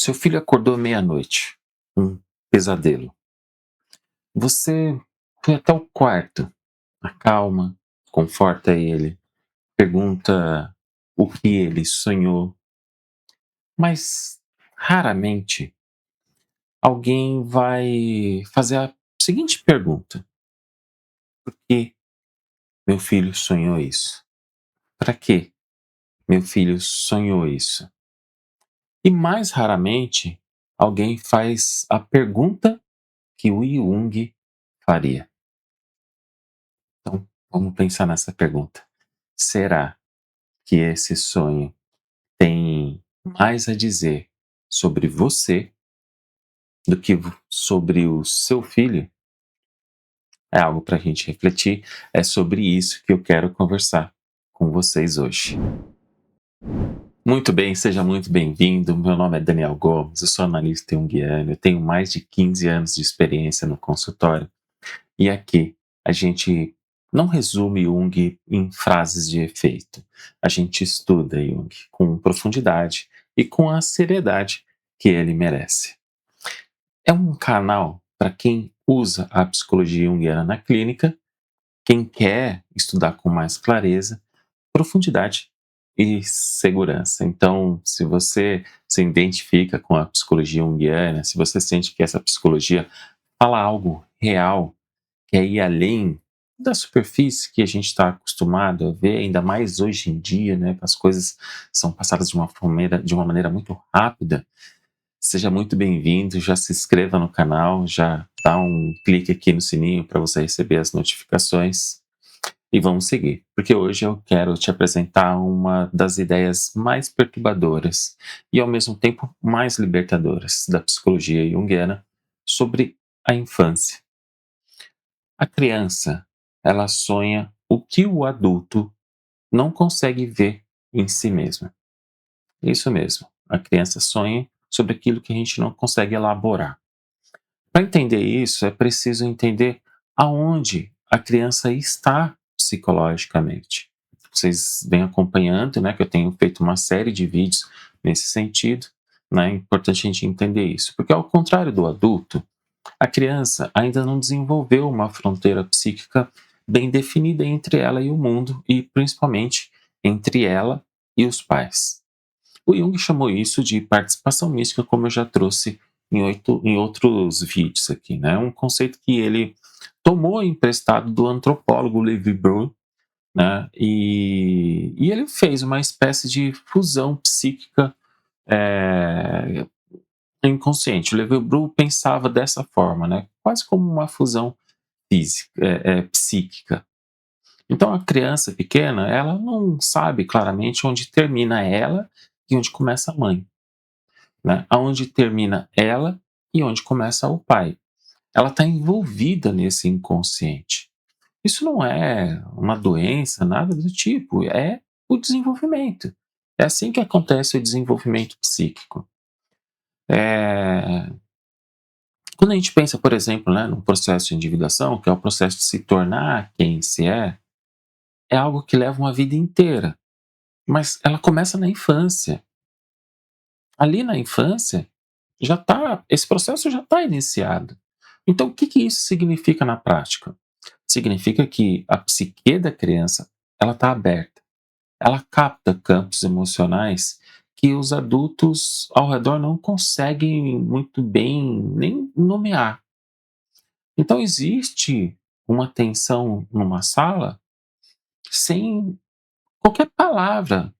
Seu filho acordou meia-noite, um pesadelo. Você foi até o quarto, acalma, conforta ele, pergunta o que ele sonhou, mas raramente alguém vai fazer a seguinte pergunta: por que meu filho sonhou isso? Para que meu filho sonhou isso? E mais raramente alguém faz a pergunta que o Jung faria. Então, vamos pensar nessa pergunta. Será que esse sonho tem mais a dizer sobre você do que sobre o seu filho? É algo para a gente refletir. É sobre isso que eu quero conversar com vocês hoje. Muito bem, seja muito bem-vindo. Meu nome é Daniel Gomes, eu sou analista junguiano, eu tenho mais de 15 anos de experiência no consultório. E aqui a gente não resume Jung em frases de efeito. A gente estuda Jung com profundidade e com a seriedade que ele merece. É um canal para quem usa a psicologia junguiana na clínica, quem quer estudar com mais clareza, profundidade e segurança. Então, se você se identifica com a psicologia junguiana, se você sente que essa psicologia fala algo real, quer ir além da superfície que a gente está acostumado a ver, ainda mais hoje em dia, né? As coisas são passadas de uma maneira muito rápida. Seja muito bem-vindo, já se inscreva no canal, já dá um clique aqui no sininho para você receber as notificações e vamos seguir, porque hoje eu quero te apresentar uma das ideias mais perturbadoras e ao mesmo tempo mais libertadoras da psicologia junguiana sobre a infância. A criança, ela sonha o que o adulto não consegue ver em si mesma. Isso mesmo, a criança sonha sobre aquilo que a gente não consegue elaborar. Para entender isso, é preciso entender aonde a criança está psicologicamente. Vocês vêm acompanhando, né, que eu tenho feito uma série de vídeos nesse sentido, né, é importante a gente entender isso, porque ao contrário do adulto, a criança ainda não desenvolveu uma fronteira psíquica bem definida entre ela e o mundo e, principalmente, entre ela e os pais. O Jung chamou isso de participação mística, como eu já trouxe em outros vídeos aqui, né? Um conceito que ele tomou emprestado do antropólogo Levi Brown, né? E ele fez uma espécie de fusão psíquica é, inconsciente. O Levi Brown pensava dessa forma, né? Quase como uma fusão psíquica. Então a criança pequena, ela não sabe claramente onde termina ela e onde começa a mãe, né? Aonde termina ela e onde começa o pai. Ela está envolvida nesse inconsciente. Isso não é uma doença, nada do tipo, é o desenvolvimento. É assim que acontece o desenvolvimento psíquico. É... Quando a gente pensa, por exemplo, né, no processo de individuação, que é o processo de se tornar quem se é algo que leva uma vida inteira. Mas ela começa na infância. Ali na infância, esse processo já está iniciado. Então, o que, que isso significa na prática? Significa que a psique da criança ela está aberta. Ela capta campos emocionais que os adultos ao redor não conseguem muito bem nem nomear. Então, existe uma tensão numa sala sem qualquer palavra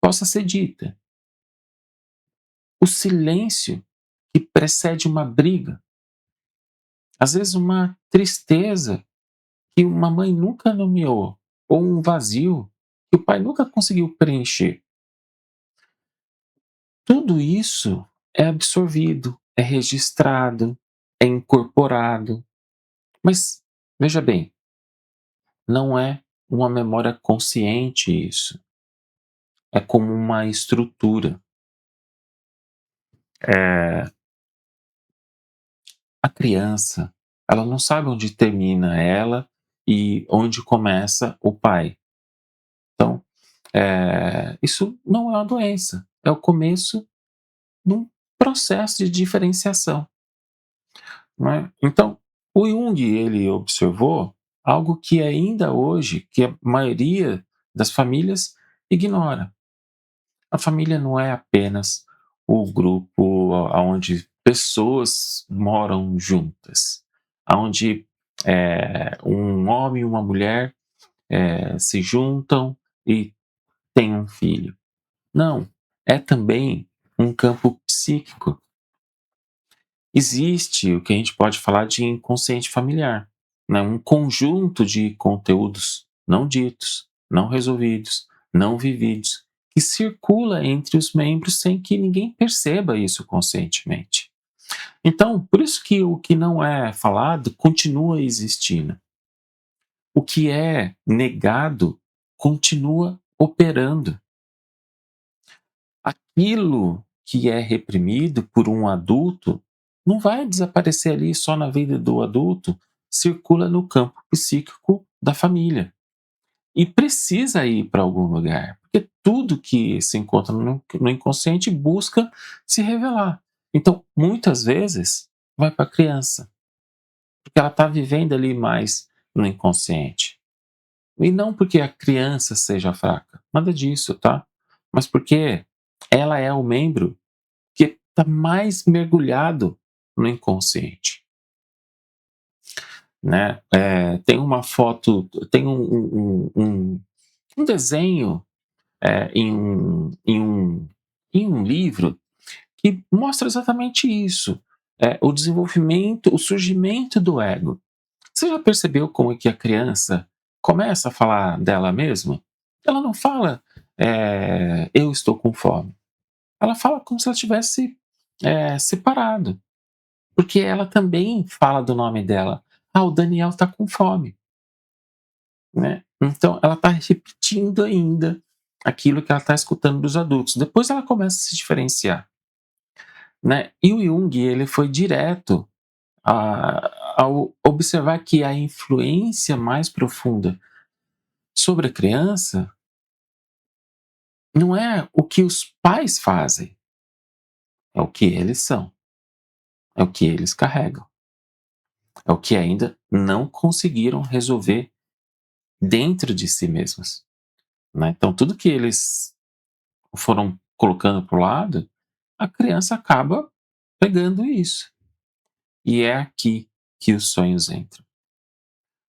possa ser dita. O silêncio que precede uma briga, às vezes uma tristeza que uma mãe nunca nomeou, ou um vazio que o pai nunca conseguiu preencher. Tudo isso é absorvido, é registrado, é incorporado. Mas, veja bem, não é uma memória consciente isso. É como uma estrutura. É, a criança, ela não sabe onde termina ela e onde começa o pai. Então, isso não é uma doença, é o começo num processo de diferenciação, não é? Então, o Jung, ele observou algo que ainda hoje, que a maioria das famílias ignora. A família não é apenas o grupo aonde pessoas moram juntas, aonde um homem e uma mulher se juntam e têm um filho. Não, é também um campo psíquico. Existe o que a gente pode falar de inconsciente familiar, né? Um conjunto de conteúdos não ditos, não resolvidos, não vividos, que circula entre os membros sem que ninguém perceba isso conscientemente. Então, por isso que o que não é falado continua existindo. O que é negado continua operando. Aquilo que é reprimido por um adulto não vai desaparecer ali só na vida do adulto, circula no campo psíquico da família. E precisa ir para algum lugar, porque tudo que se encontra no inconsciente busca se revelar. Então, muitas vezes, vai para a criança, porque ela está vivendo ali mais no inconsciente. E não porque a criança seja fraca, nada disso, tá? Mas porque ela é o membro que está mais mergulhado no inconsciente, né? Tem uma foto, tem um desenho em um livro que mostra exatamente isso, o desenvolvimento, o surgimento do ego. Você já percebeu como é que a criança começa a falar dela mesma? Ela não fala, eu estou com fome. Ela fala como se ela tivesse separado. Porque ela também fala do nome dela. Ah, o Daniel tá com fome, né? Então ela tá repetindo ainda aquilo que ela tá escutando dos adultos. Depois ela começa a se diferenciar, né? E o Jung, ele foi direto ao observar que a influência mais profunda sobre a criança não é o que os pais fazem, é o que eles são, é o que eles carregam, é o que ainda não conseguiram resolver dentro de si mesmos, né? Então, tudo que eles foram colocando para o lado, a criança acaba pegando isso. E é aqui que os sonhos entram.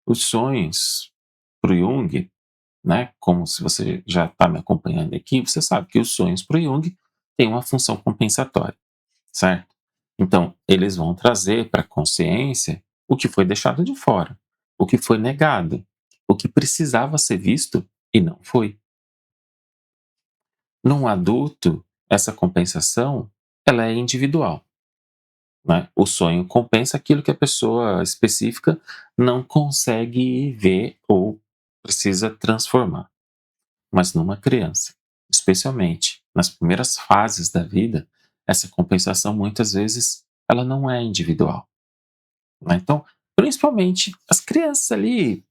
Os sonhos, para o Jung, né, como se você já está me acompanhando aqui, você sabe que os sonhos para o Jung têm uma função compensatória, certo? Então, eles vão trazer para a consciência o que foi deixado de fora, o que foi negado, o que precisava ser visto e não foi. Num adulto, essa compensação, ela é individual, né? O sonho compensa aquilo que a pessoa específica não consegue ver ou precisa transformar. Mas numa criança, especialmente nas primeiras fases da vida, essa compensação muitas vezes ela não é individual, né? Então, principalmente as crianças ali,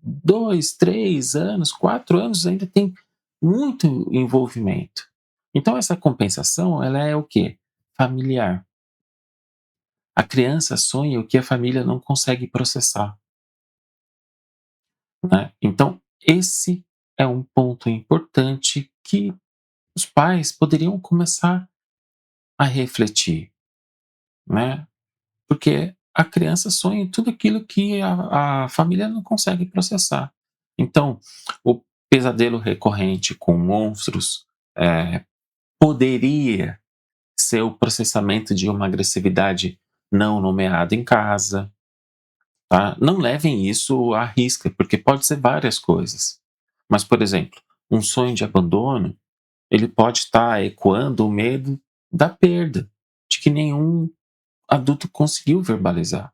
2, 3 anos, 4 anos ainda tem muito envolvimento. Então essa compensação ela é o quê? Familiar. A criança sonha o que a família não consegue processar, né. Então esse é um ponto importante que os pais poderiam começar a refletir, né. Porque a criança sonha em tudo aquilo que a família não consegue processar. Então, o pesadelo recorrente com monstros, poderia ser o processamento de uma agressividade não nomeada em casa, tá? Não levem isso à risca, porque pode ser várias coisas. Mas, por exemplo, um sonho de abandono, ele pode estar ecoando o medo da perda, de que nenhum adulto conseguiu verbalizar,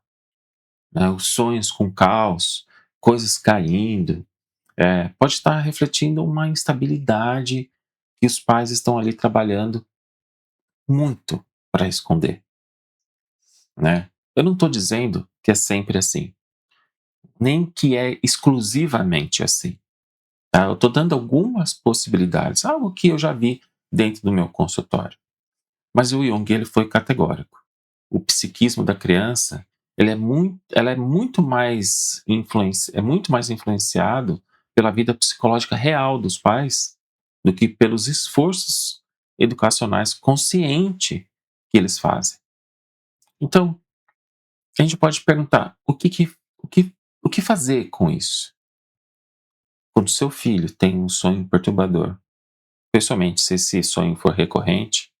né? Os sonhos com caos, coisas caindo, pode estar refletindo uma instabilidade que os pais estão ali trabalhando muito para esconder, né? Eu não estou dizendo que é sempre assim, nem que é exclusivamente assim, tá? Eu estou dando algumas possibilidades, algo que eu já vi dentro do meu consultório. Mas o Jung ele foi categórico. O psiquismo da criança, ela é muito mais é muito mais influenciado pela vida psicológica real dos pais do que pelos esforços educacionais consciente que eles fazem. Então, a gente pode perguntar: o que fazer com isso? Quando seu filho tem um sonho perturbador, especialmente se esse sonho for recorrente,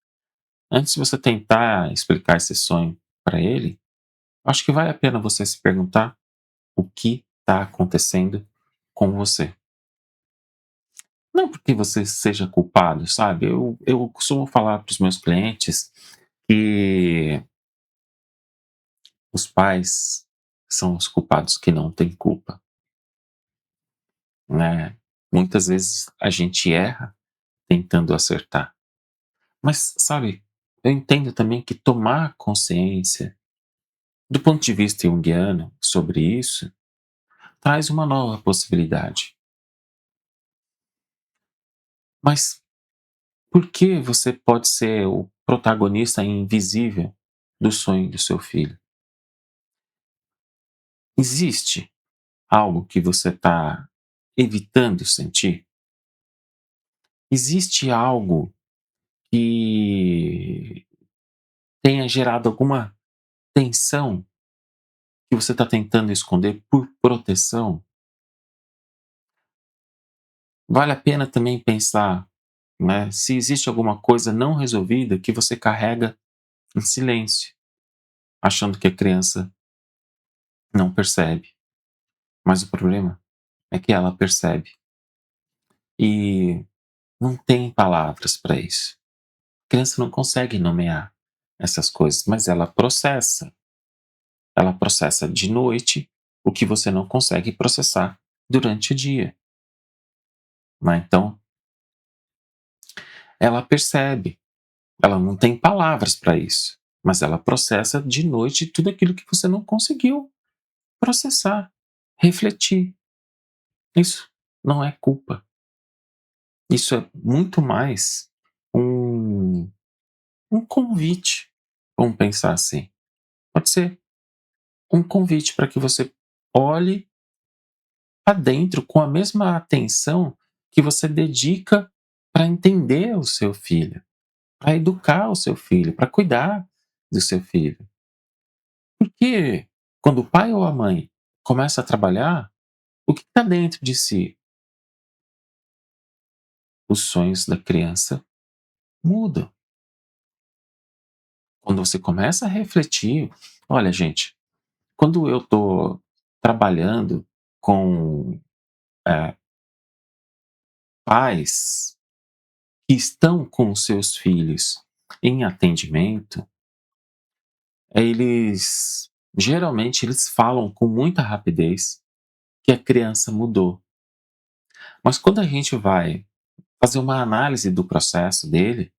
antes de você tentar explicar esse sonho para ele, acho que vale a pena você se perguntar o que está acontecendo com você. Não porque você seja culpado, sabe? Eu costumo falar para os meus clientes que os pais são os culpados que não têm culpa, né? Muitas vezes a gente erra tentando acertar. Mas, sabe, eu entendo também que tomar consciência, do ponto de vista junguiano, sobre isso, traz uma nova possibilidade. Mas por que você pode ser o protagonista invisível do sonho do seu filho? Existe algo que você está evitando sentir? Existe algo que tenha gerado alguma tensão que você está tentando esconder por proteção? Vale a pena também pensar, né, se existe alguma coisa não resolvida que você carrega em silêncio, achando que a criança não percebe. Mas o problema é que ela percebe e não tem palavras para isso. A criança não consegue nomear essas coisas, mas ela processa. Ela processa de noite o que você não consegue processar durante o dia. Né? Então, ela percebe. Ela não tem palavras para isso, mas ela processa de noite tudo aquilo que você não conseguiu processar, refletir. Isso não é culpa. Isso é muito mais um, um convite. Vamos pensar assim. Pode ser um convite para que você olhe para dentro com a mesma atenção que você dedica para entender o seu filho, para educar o seu filho, para cuidar do seu filho. Porque quando o pai ou a mãe começa a trabalhar, o que está dentro de si? Os sonhos da criança mudam. Quando você começa a refletir, olha, gente, quando eu estou trabalhando com eh, pais que estão com os seus filhos em atendimento, eles geralmente eles falam com muita rapidez que a criança mudou. Mas quando a gente vai fazer uma análise do processo dele,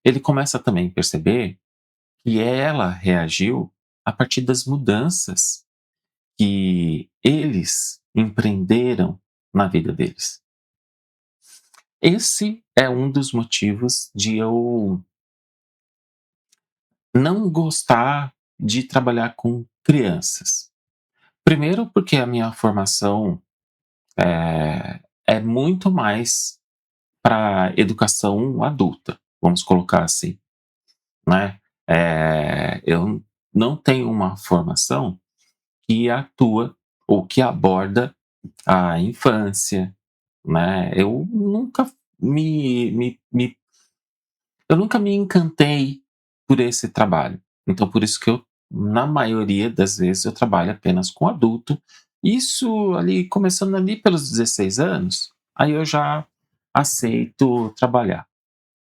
ele começa também a perceber que ela reagiu a partir das mudanças que eles empreenderam na vida deles. Esse é um dos motivos de eu não gostar de trabalhar com crianças. Primeiro, porque a minha formação é muito mais para educação adulta, vamos colocar assim, né? Eu não tenho uma formação que atua ou que aborda a infância, né? Eu nunca me encantei por esse trabalho. Então, por isso que eu, na maioria das vezes, eu trabalho apenas com adulto. Isso ali, começando ali pelos 16 anos, aí eu já aceito trabalhar,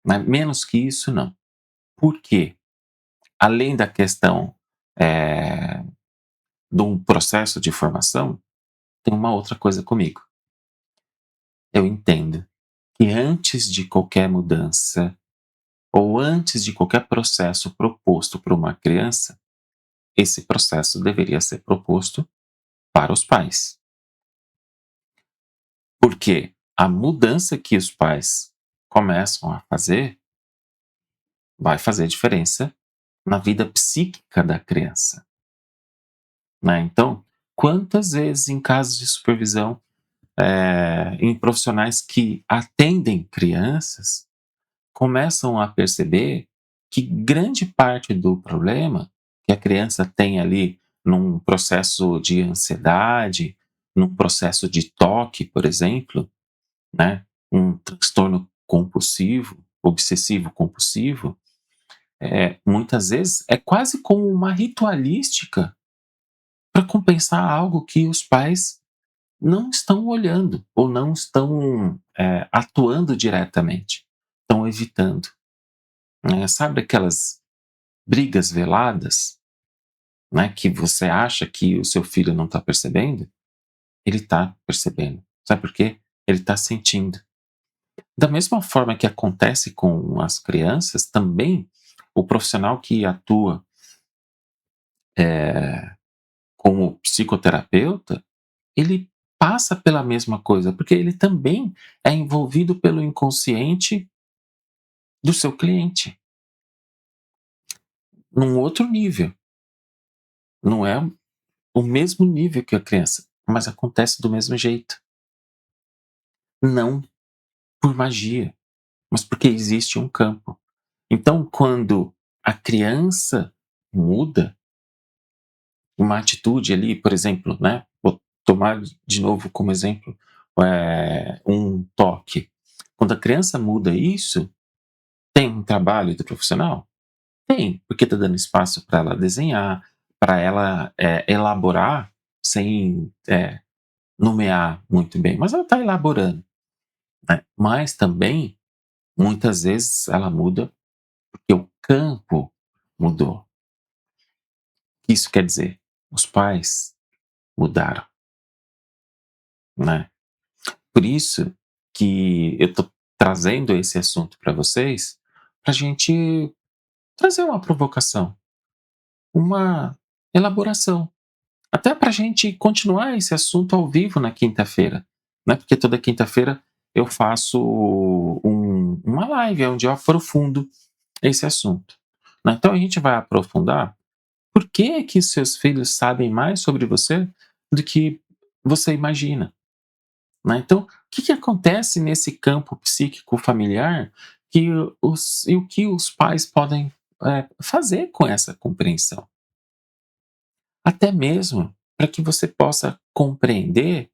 né? Menos que isso, não. Por quê? Além da questão eh, de um processo de formação, tem uma outra coisa comigo. Eu entendo que antes de qualquer mudança ou antes de qualquer processo proposto para uma criança, esse processo deveria ser proposto para os pais. Porque a mudança que os pais começam a fazer vai fazer diferença na vida psíquica da criança, né. Então, quantas vezes em casos de supervisão, em profissionais que atendem crianças, começam a perceber que grande parte do problema que a criança tem ali num processo de ansiedade, num processo de toque, por exemplo, né, um transtorno compulsivo, obsessivo compulsivo, muitas vezes é quase como uma ritualística para compensar algo que os pais não estão olhando ou não estão, atuando diretamente, estão evitando, né. Sabe aquelas brigas veladas, né, que você acha que o seu filho não está percebendo? Ele está percebendo. Sabe por quê? Ele está sentindo. Da mesma forma que acontece com as crianças, também o profissional que atua, eh, como psicoterapeuta, ele passa pela mesma coisa, porque ele também é envolvido pelo inconsciente do seu cliente, num outro nível. Não é o mesmo nível que a criança, mas acontece do mesmo jeito. Não por magia, mas porque existe um campo. Então, quando a criança muda uma atitude ali, por exemplo, né, vou tomar de novo como exemplo, um toque. Quando a criança muda isso, tem um trabalho do profissional? Tem, porque está dando espaço para ela desenhar, para ela, elaborar sem, nomear muito bem, mas ela está elaborando, né. Mas também, muitas vezes, ela muda porque o campo mudou. O que isso quer dizer? Os pais mudaram, né. Por isso que eu estou trazendo esse assunto para vocês, para a gente trazer uma provocação, uma elaboração. Até para a gente continuar esse assunto ao vivo na quinta-feira, né, porque toda quinta-feira eu faço uma live onde eu aprofundo esse assunto, né. Então a gente vai aprofundar por que que seus filhos sabem mais sobre você do que você imagina, né. Então, o que que acontece nesse campo psíquico familiar que o que os pais podem, fazer com essa compreensão? Até mesmo para que você possa compreender,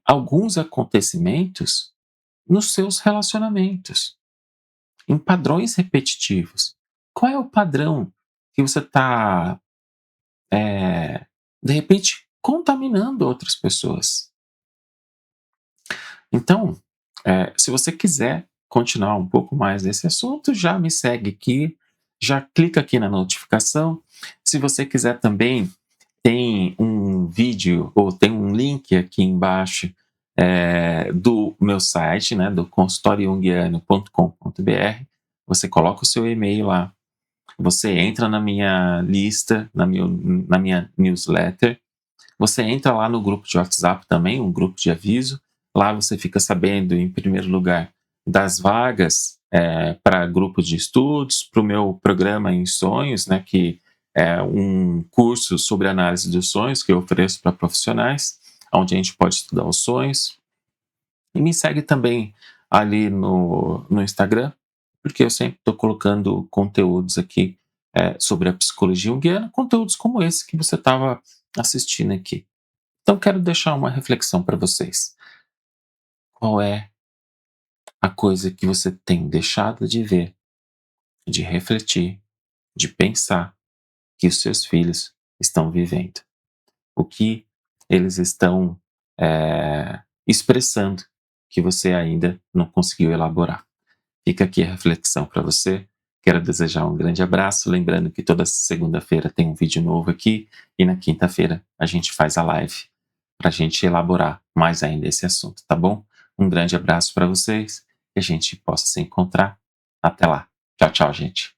alguns acontecimentos nos seus relacionamentos, em padrões repetitivos. Qual é o padrão que você está, de repente, contaminando outras pessoas? Então, se você quiser continuar um pouco mais nesse assunto, já me segue aqui, já clica aqui na notificação. Se você quiser também, tem um vídeo ou tem um link aqui embaixo, do meu site, né, do consultoriojunguiano.com.br. Você coloca o seu e-mail lá, você entra na minha lista, na minha newsletter, você entra lá no grupo de WhatsApp também, um grupo de aviso. Lá você fica sabendo, em primeiro lugar, das vagas, para grupo de estudos, para o meu programa em sonhos, né, que é um curso sobre análise dos sonhos que eu ofereço para profissionais, onde a gente pode estudar os sonhos. E me segue também ali no Instagram, porque eu sempre estou colocando conteúdos aqui, sobre a psicologia junguiana, conteúdos como esse que você estava assistindo aqui. Então quero deixar uma reflexão para vocês. Qual é a coisa que você tem deixado de ver, de refletir, de pensar que os seus filhos estão vivendo? O que eles estão, expressando que você ainda não conseguiu elaborar? Fica aqui a reflexão para você. Quero desejar um grande abraço, lembrando que toda segunda-feira tem um vídeo novo aqui e na quinta-feira a gente faz a live para a gente elaborar mais ainda esse assunto, tá bom? Um grande abraço para vocês e a gente possa se encontrar. Até lá. Tchau, tchau, gente.